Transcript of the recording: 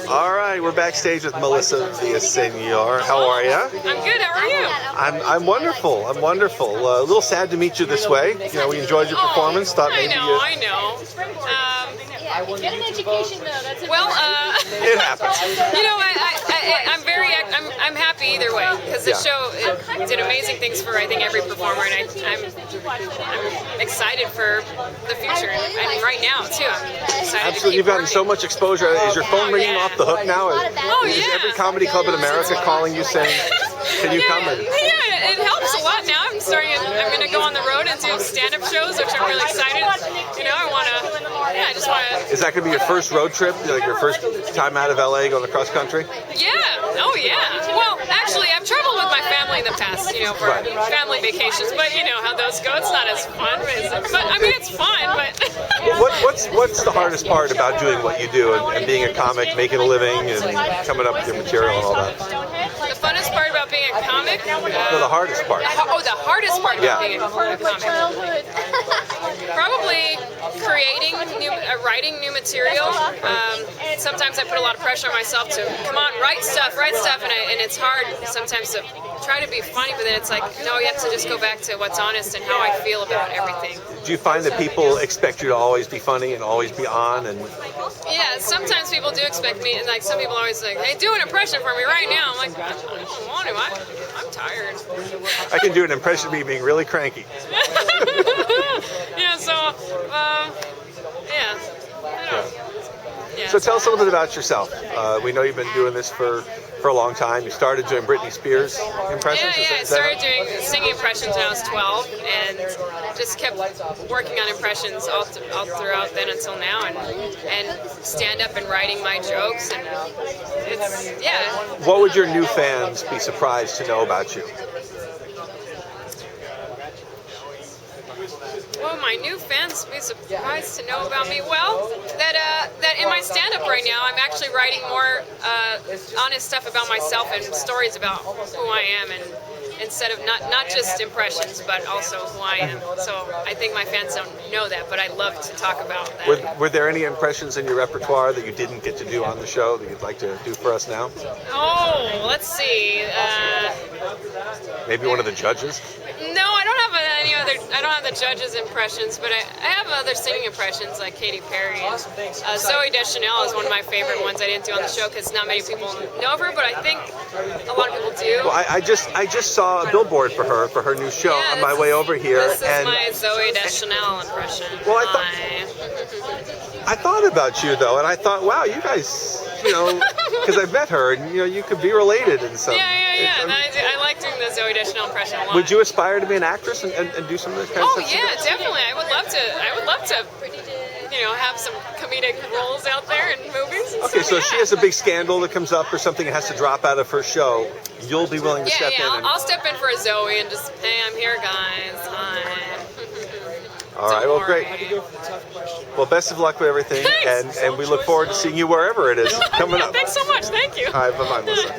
All right, we're backstage with Melissa Villasenor. How are you? I'm good. How are you? I'm wonderful. I'm wonderful. A little sad to meet you this way. You know, we enjoyed your performance. Thought maybe I know. Get an education though. That's it happens. You know, I'm happy either way because the show did amazing things for I think every performer, and I'm excited for the future and right now too. I'm excited. Absolutely, you've gotten so much exposure. Is your phone ringing off the hook now? Is every comedy club in America calling you saying, "Can you come?" Yeah, it helps a lot now. I'm going to go on the road and do stand-up shows, which I'm really excited. You know, I just want to. Is that going to be your first road trip? Like your first time out of LA going across country? Yeah. Oh, yeah. Well, actually, I've traveled with my family in the past, you know, for family vacations. But you know how those go. It's not as fun. But I mean, it's fun. But what's the hardest part about doing what you do and being a comic, making a living, and coming up with your material and all that? The funnest part about being a comic? No, the hardest part. Oh, the hardest part about being a comic. Probably writing new material. Sometimes I put a lot of pressure on myself to come on, write stuff, and it's hard sometimes to try to be funny, but then it's like, no, you have to just go back to what's honest and how I feel about everything. Do you find that people expect you to always be funny and always be on? And yeah, sometimes people do expect me, and like some people are always like, hey, do an impression for me right now. I'm like, I don't want to. I'm tired. I can do an impression of me being really cranky. Yeah, so, yeah. I don't know. Yeah. So tell us a little bit about yourself. We know you've been doing this for a long time. You started doing Britney Spears impressions? Yeah, I started doing singing impressions when I was 12 and just kept working on impressions all throughout then until now, and stand up and writing my jokes, and it's, yeah. What would your new fans be surprised to know about you? Well, my new fans will be surprised to know about me. Well, that in my stand-up right now, I'm actually writing more honest stuff about myself and stories about who I am, and instead of not just impressions, but also who I am. So I think my fans don't know that, but I love to talk about that. Were there any impressions in your repertoire that you didn't get to do on the show that you'd like to do for us now? Oh, let's see. Maybe one of the judges? No, I don't have any other. I don't have the judges' impressions, but I have other singing impressions like Katy Perry. And, Zooey Deschanel is one of my favorite ones I didn't do on the show because not many people know of her, but I think a lot of people do. Well, I just saw a billboard for her new show on my way over here. This is my Zooey Deschanel impression. Well, I thought about you though, and I thought, wow, you guys, you know, because I've met her, and you know, you could be related in some. Yeah. I like doing the Zooey Deschanel impression a lot. Would you aspire to be an actress and do some of this kind of stuff? Oh yeah, definitely. I would love to. You know, have some comedic roles out there in movies. Okay, so if she has a big scandal that comes up or something that has to drop out of her show, you'll be willing to step in. I'll step in for a Zooey and just, hey, I'm here, guys. Hi. All right, well, great. Well, best of luck with everything, and we look forward to seeing you wherever it is coming up. Thanks so much. Thank you. All right, bye-bye, Melissa.